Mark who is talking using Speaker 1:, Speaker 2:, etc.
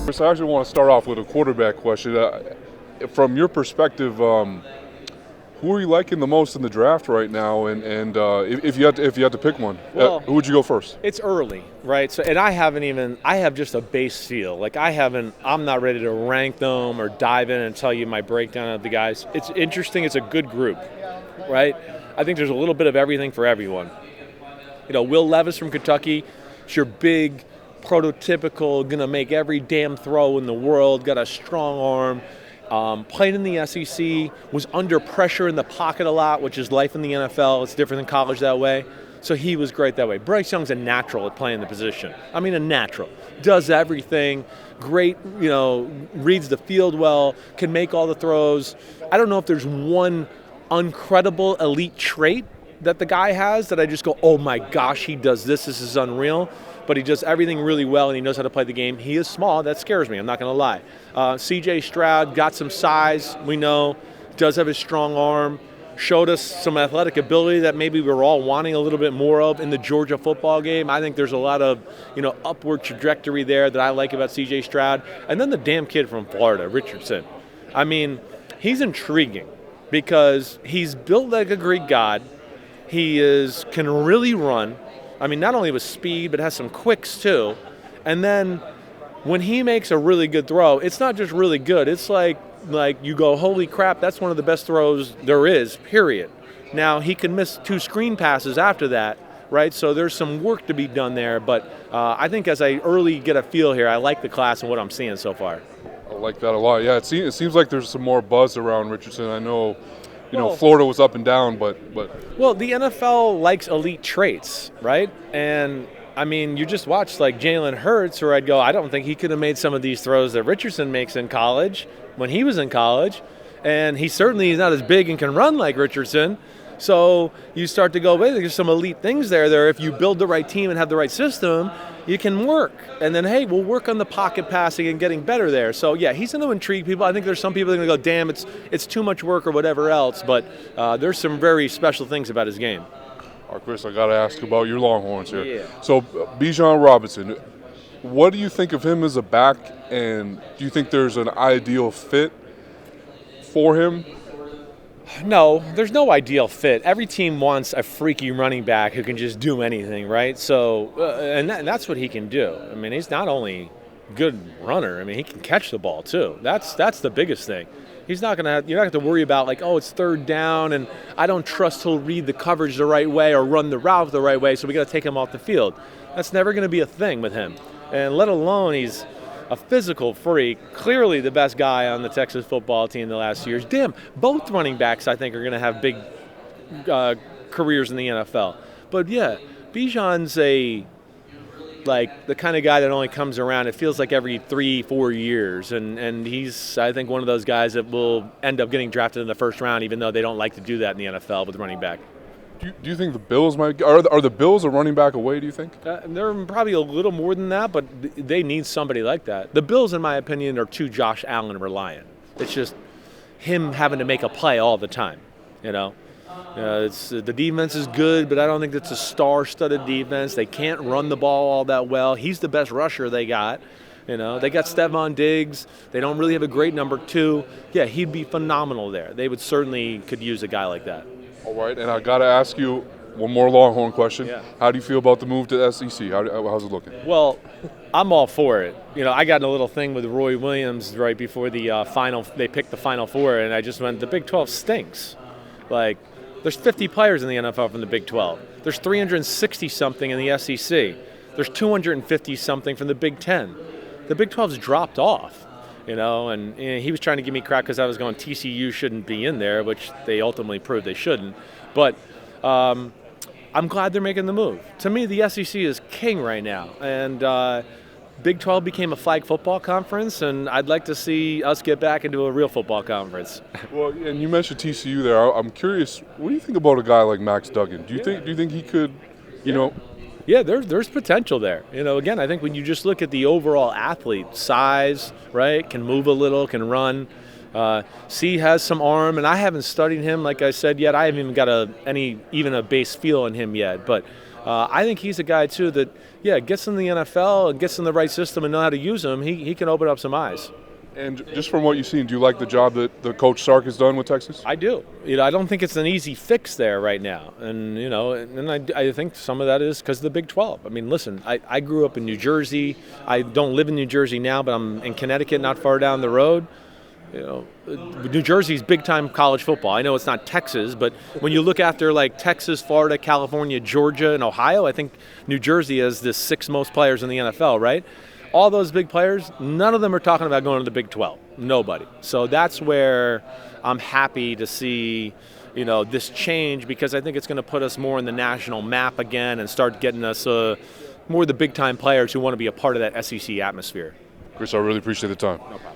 Speaker 1: Chris, I actually want to start off with a quarterback question. From your perspective, who are you liking the most in the draft right now? And if you had to pick one,
Speaker 2: Well,
Speaker 1: who would you go first?
Speaker 2: it's early, right? So, and I have just a base feel. Like I'm not ready to rank them or dive in and tell you my breakdown of the guys. It's interesting. It's a good group, right? I think there's a little bit of everything for everyone. Will Levis from Kentucky, it's your big, prototypical, gonna make every damn throw in the world, got a strong arm, played in the SEC, was under pressure in the pocket a lot, which is life in the NFL. It's different than college that way. So he was great that way. Bryce Young's a natural at playing the position. I mean, a natural. Does everything. Great, reads the field well, can make all the throws. I don't know if there's one uncredible elite trait that the guy has that I just go, oh my gosh, he does this. This is unreal. But he does everything really well, and he knows how to play the game. He is small. That scares me. I'm not going to lie. C.J. Stroud got some size. We know. Does have a strong arm. Showed us some athletic ability that maybe we were all wanting a little bit more of in the Georgia football game. I think there's a lot of, upward trajectory there that I like about C.J. Stroud. And then the damn kid from Florida, Richardson. I mean, he's intriguing because he's built like a Greek god. He can really run. I mean, not only with speed, but has some quicks too. And then when he makes a really good throw, it's not just really good. It's like you go, holy crap, that's one of the best throws there is, period. Now, he can miss 2 screen passes after that, right? So there's some work to be done there. But I think as I early get a feel here, I like the class and what I'm seeing so far.
Speaker 1: I like that a lot. Yeah, it seems like there's some more buzz around Richardson. I know. Florida was up and down, but
Speaker 2: well, the NFL likes elite traits, right? And I mean, you just watched like Jalen Hurts, where I'd go, I don't think he could have made some of these throws that Richardson makes in college when he was in college, and he certainly is not as big and can run like Richardson. So you start to go, wait, there's some elite things there. If you build the right team and have the right system, you can work. And then, hey, we'll work on the pocket passing and getting better there. So, yeah, he's going to intrigue people. I think there's some people that are going to go, damn, it's too much work or whatever else. But there's some very special things about his game.
Speaker 1: All right, Chris, I got to ask about your Longhorns here.
Speaker 2: Yeah.
Speaker 1: So, Bijan Robinson, what do you think of him as a back, and do you think there's an ideal fit for him?
Speaker 2: No, there's no ideal fit. Every team wants a freaky running back who can just do anything, right? So, and that's what he can do. I mean, he's not only a good runner. I mean, he can catch the ball too. That's the biggest thing. You're not gonna have to worry about like, oh, it's third down, and I don't trust he'll read the coverage the right way or run the route the right way, so we got to take him off the field. That's never going to be a thing with him, and let alone he's a physical freak, clearly the best guy on the Texas football team the last years. Damn, both running backs I think are going to have big careers in the NFL. But yeah, Bijan's the kind of guy that only comes around, it feels like every 3-4 years, and he's, I think, one of those guys that will end up getting drafted in the first round, even though they don't like to do that in the NFL with running back.
Speaker 1: Do you think the Bills might are the Bills a running back away, do you think?
Speaker 2: They're probably a little more than that, but they need somebody like that. The Bills, in my opinion, are too Josh Allen reliant. It's just him having to make a play all the time, It's the defense is good, but I don't think it's a star-studded defense. They can't run the ball all that well. He's the best rusher they got. They got Stephon Diggs. They don't really have a great number 2. Yeah, he'd be phenomenal there. They could use a guy like that.
Speaker 1: All right, and I got to ask you one more Longhorn question.
Speaker 2: Yeah.
Speaker 1: How do you feel about the move to the SEC? How's it looking?
Speaker 2: Well, I'm all for it. I got in a little thing with Roy Williams right before the final. They picked the Final Four, and I just went, the Big 12 stinks. Like, there's 50 players in the NFL from the Big 12. There's 360-something in the SEC. There's 250-something from the Big 10. The Big 12's dropped off. And he was trying to give me crap because I was going TCU shouldn't be in there, which they ultimately proved they shouldn't. But I'm glad they're making the move. To me, the SEC is king right now. And Big 12 became a flag football conference, and I'd like to see us get back into a real football conference.
Speaker 1: Well, and you mentioned TCU there. I'm curious, what do you think about a guy like Max Duggan? Do you think he could,
Speaker 2: Yeah, there's potential there. Again, I think when you just look at the overall athlete, size, right, can move a little, can run. C has some arm, and I haven't studied him, like I said, yet. I haven't even got even a base feel on him yet. But I think he's a guy too that, gets in the NFL and gets in the right system and know how to use them. He can open up some eyes.
Speaker 1: And just from what you've seen, do you like the job that the coach Sark has done with Texas?
Speaker 2: I do. I don't think it's an easy fix there right now, and I think some of that is because of the Big 12. I mean, listen, I grew up in New Jersey. I don't live in New Jersey now, but I'm in Connecticut, not far down the road. New Jersey's big-time college football. I know it's not Texas, but when you look after like Texas, Florida, California, Georgia, and Ohio, I think New Jersey has the 6 most players in the NFL, right? All those big players, none of them are talking about going to the Big 12. Nobody. So that's where I'm happy to see, this change, because I think it's going to put us more in the national map again and start getting us more of the big-time players who want to be a part of that SEC atmosphere.
Speaker 1: Chris, I really appreciate the time.
Speaker 2: No problem.